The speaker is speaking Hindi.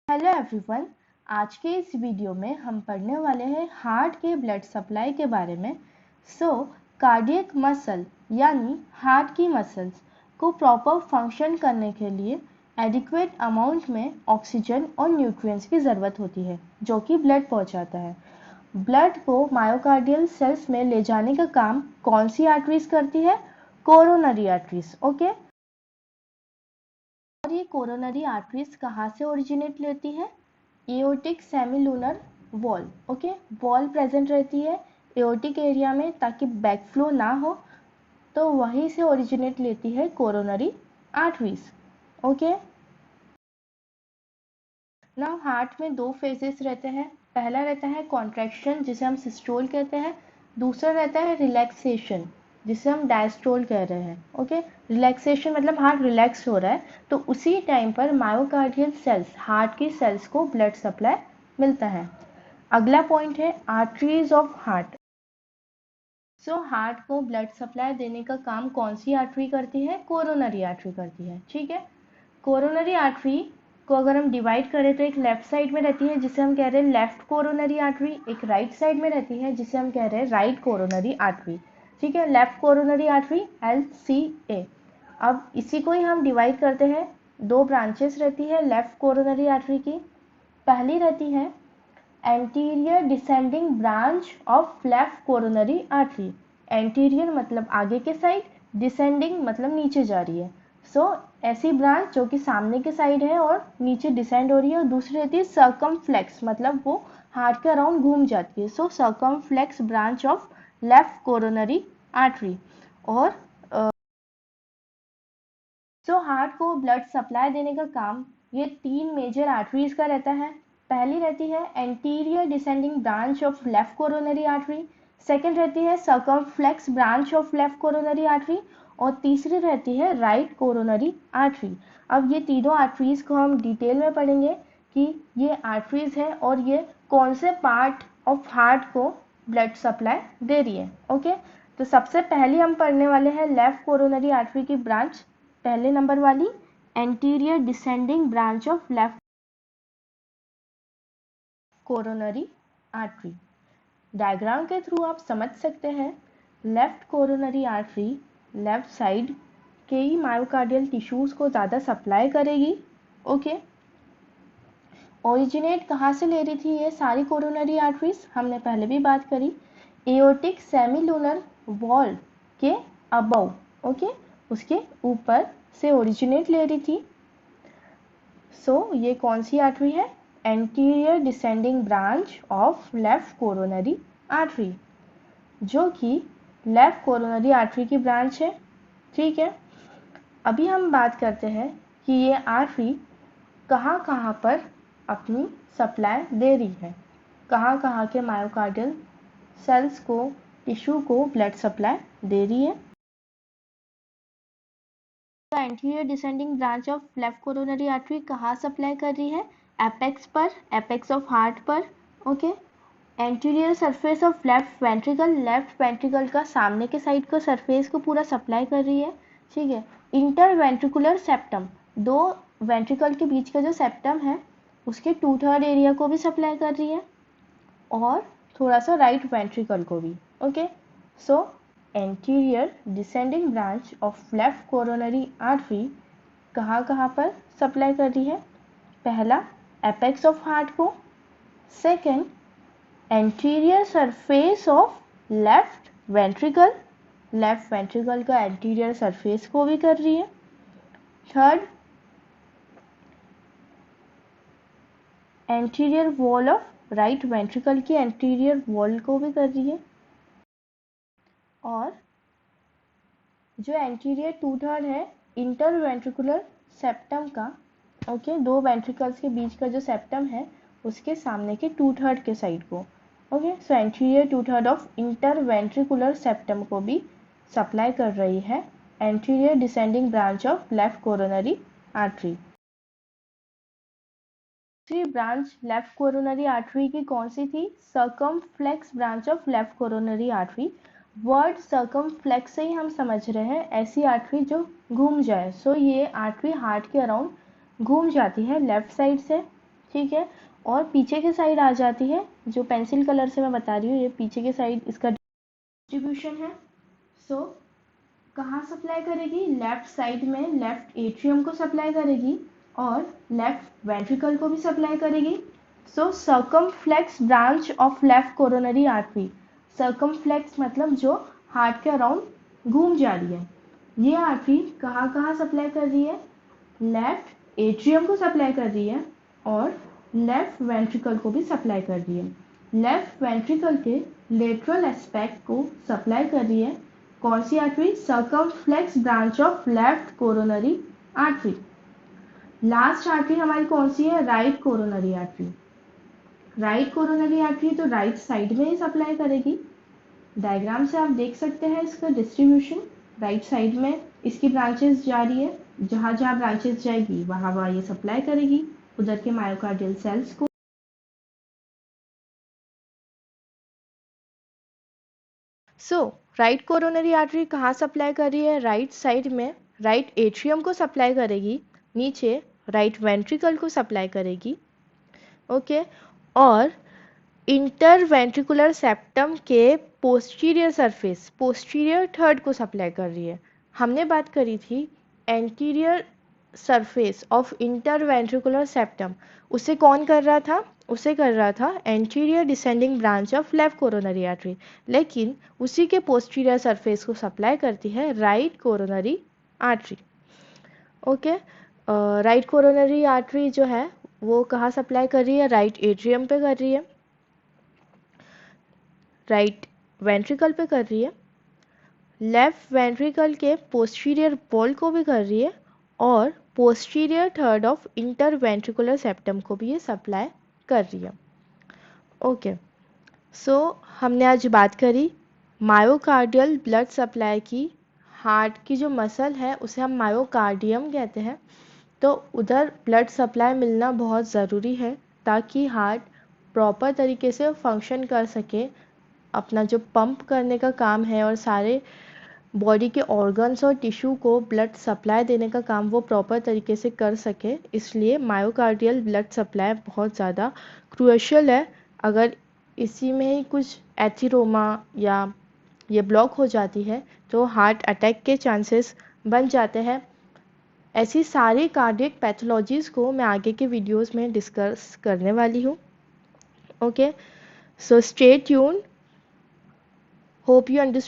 Hello everyone. आज के इस वीडियो में हम पढ़ने वाले हैं हार्ट के ब्लड सप्लाई के बारे में। कार्डियक मसल यानी हार्ट की मसल्स को प्रॉपर फंक्शन करने के लिए एडिक्वेट अमाउंट में ऑक्सीजन और न्यूट्रिएंट्स की ज़रूरत होती है जो कि ब्लड पहुंचाता है। ब्लड को मायोकार्डियल सेल्स में ले जाने का काम कौन सी आर्टरीज करती है? Coronary arteries. ओके। और ये कोरोनरी आर्टरीज कहाँ से ओरिजिनेट लेती है? Aortic semilunar wall. Okay, wall present रहती है एओर्टिक एरिया में ताकि बैकफ्लो ना हो, तो वहीं से ओरिजिनेट लेती है coronary arteries. Okay. Now heart में दो फेजेस रहते हैं। पहला रहता है कॉन्ट्रैक्शन जिसे हम सिस्टोल कहते हैं, दूसरा रहता है रिलैक्सेशन जिसे हम डायस्टोल कह रहे हैं। ओके, रिलैक्सेशन मतलब हार्ट रिलैक्स हो रहा है, तो उसी टाइम पर मायोकार्डियल सेल्स हार्ट की सेल्स को ब्लड सप्लाई मिलता है। अगला पॉइंट है आर्टरीज ऑफ हार्ट। हार्ट को ब्लड सप्लाई देने का काम कौन सी आर्टरी करती है? कोरोनरी आर्टरी करती है। ठीक है, कोरोनरी आर्टरी को अगर हम डिवाइड करें तो एक लेफ्ट साइड में रहती है जिसे हम कह रहे हैं लेफ्ट कोरोनरी आर्टरी, एक राइट साइड में रहती है जिसे हम कह रहे हैं राइट कोरोनरी आर्टरी। ठीक है, लेफ्ट कोरोनरी आर्टरी LCA। अब इसी को ही हम डिवाइड करते हैं, दो ब्रांचेस रहती है लेफ्ट कोरोनरी आर्टरी की। पहली रहती है anterior descending branch of left coronary artery. Anterior मतलब आगे के साइड, डिसेंडिंग मतलब नीचे जा रही है। ऐसी ब्रांच जो कि सामने के साइड है और नीचे डिसेंड हो रही है। और दूसरी रहती है सर्कमफ्लेक्स, मतलब वो हार्ट के अराउंड घूम जाती है। Circumflex branch of left coronary artery. और हार्ट को ब्लड सप्लाई देने का काम ये तीन मेजर आर्टरीज का रहता है। पहली रहती है anterior descending branch of left coronary artery, second रहती है circumflex branch of left coronary artery, और तीसरी रहती है राइट कोरोनरी आर्टरी। अब ये तीनों आर्टरीज को हम डिटेल में पढ़ेंगे कि ये आर्टरीज है और ये कौन से पार्ट ऑफ हार्ट को ब्लड सप्लाई दे रही है। ओके, तो सबसे पहले हम पढ़ने वाले हैं लेफ्ट कोरोनरी आर्टरी की ब्रांच, पहले नंबर वाली anterior descending branch of left coronary artery. Diagram के थ्रू आप समझ सकते हैं left coronary artery left side के ही मायोकार्डियल टिश्यूज को ज़्यादा सप्लाई करेगी। ओके, ओरिजिनेट कहाँ से ले रही थी ये सारी कोरोनरी आर्टरीज? हमने पहले भी बात करी, एओर्टिक सेमिलुनर वॉल के अबव। ओके, उसके ऊपर से ओरिजिनेट ले रही थी। ये कौन सी आर्टरी है? Anterior descending branch of left coronary artery, जो कि लेफ्ट कोरोनरी आर्टरी की ब्रांच है। ठीक है, अभी हम बात करते हैं कि ये आर्टरी कहाँ कहाँ पर अपनी सप्लाई दे रही है, कहाँ कहाँ के मायोकार्डियल सेल्स को, टिश्यू को ब्लड सप्लाई दे रही है। Anterior descending branch of left coronary artery कहाँ सप्लाई कर रही है? एपेक्स पर, एपेक्स ऑफ हार्ट पर। Okay, anterior surface of left ventricle, left ventricle का सामने के साइड का सरफेस को पूरा सप्लाई कर रही है। ठीक है, इंटर वेंट्रिकुलर सेप्टम, दो वेंट्रिकल के बीच का जो सेप्टम है उसके 2/3 एरिया को भी सप्लाई कर रही है, और थोड़ा सा राइट वेंट्रिकल को भी। Okay, anterior descending branch of left coronary artery कहाँ कहाँ पर सप्लाई कर रही है? पहला एपेक्स ऑफ हार्ट को, second anterior surface of left ventricle, left ventricle का एंटीरियर सरफेस को भी कर रही है, third anterior wall of right ventricle की एंटीरियर वॉल को भी कर रही है, और जो एंटीरियर 2/3 है इंटर वेंट्रिकुलर सेप्टम का। ओके, दो वेंट्रिकल्स के बीच का जो सेप्टम है उसके सामने के 2/3 के साइड को। Okay, anterior 2/3 of inter ventricular septum को भी सप्लाई कर रही है anterior descending branch of left coronary artery. दूसरी ब्रांच लेफ्ट कोरोनरी आर्टरी की कौन सी थी? Circumflex branch of left coronary artery. Word circumflex से ही हम समझ रहे हैं ऐसी आर्टरी जो घूम जाए। ये आर्टरी हार्ट के अराउंड घूम जाती है लेफ्ट साइड से। ठीक है। और पीछे के साइड आ जाती है, जो पेंसिल कलर से मैं बता रही हूँ, ये पीछे के साइड इसका डिस्ट्रीब्यूशन है। सो कहाँ सप्लाई करेगी? लेफ्ट साइड में, लेफ्ट एट्रियम को सप्लाई करेगी और लेफ्ट वेंट्रिकल को भी सप्लाई करेगी। So circumflex branch of left coronary artery, circumflex मतलब जो हार्ट के अराउंड घूम जा रही है, ये आर्टरी कहाँ कहाँ सप्लाई कर रही है? लेफ्ट एट्रियम को सप्लाई कर रही है और लेफ्ट वेंट्रिकल को भी सप्लाई कर रही है। लेफ्ट वेंट्रिकल के लेटरल एस्पेक्ट को सप्लाई कर रही है कौन सी artery? Circumflex branch of left coronary artery. Last artery हमारी कौन सी है? Right coronary artery. Right coronary artery तो राइट साइड में ही सप्लाई करेगी। डायग्राम से आप देख सकते हैं इसका डिस्ट्रीब्यूशन। राइट साइड में इसकी ब्रांचेस जा रही है, जहां जहां ब्रांचेस जाएगी वहां वहां ये सप्लाई करेगी उधर के मायोकार्डियल सेल्स को। सो राइट कोरोनरी आर्टरी कहाँ सप्लाई कर रही है? राइट साइड में राइट एट्रियम को सप्लाई करेगी, नीचे राइट वेंट्रिकल को सप्लाई करेगी, ओके। और इंटरवेंट्रिकुलर सेप्टम के पोस्टीरियर सरफेस, पोस्टीरियर थर्ड को सप्लाई कर रही है। हमने बात करी थी anterior surface of interventricular septum, उसे कौन कर रहा था? उसे कर रहा था anterior descending branch of left coronary artery, लेकिन उसी के पोस्टीरियर सरफेस को सप्लाई करती है right coronary artery, okay. Right coronary artery जो है वो कहाँ सप्लाई कर रही है? राइट एट्रियम पे कर रही है, राइट वेंट्रिकल पे कर रही है, लेफ्ट वेंट्रिकल के पोस्टीरियर वॉल को भी कर रही है और posterior third of interventricular septum को भी ये सप्लाई कर रही है, ओके। सो हमने आज बात करी मायोकार्डियल ब्लड सप्लाई की। हार्ट की जो मसल है उसे हम मायोकार्डियम कहते हैं, तो उधर ब्लड सप्लाई मिलना बहुत ज़रूरी है ताकि हार्ट प्रॉपर तरीके से फंक्शन कर सके, अपना जो पंप करने का काम है और सारे बॉडी के ऑर्गन्स और टिश्यू को ब्लड सप्लाई देने का काम वो प्रॉपर तरीके से कर सके। इसलिए मायोकार्डियल ब्लड सप्लाई बहुत ज़्यादा क्रूशियल है। अगर इसी में ही कुछ एथिरोमा या ये ब्लॉक हो जाती है तो हार्ट अटैक के चांसेस बन जाते हैं। ऐसी सारी कार्डियक पैथोलॉजीज़ को मैं आगे के वीडियोस में डिस्कस करने वाली हूँ, okay. So stay tune, hope you understand.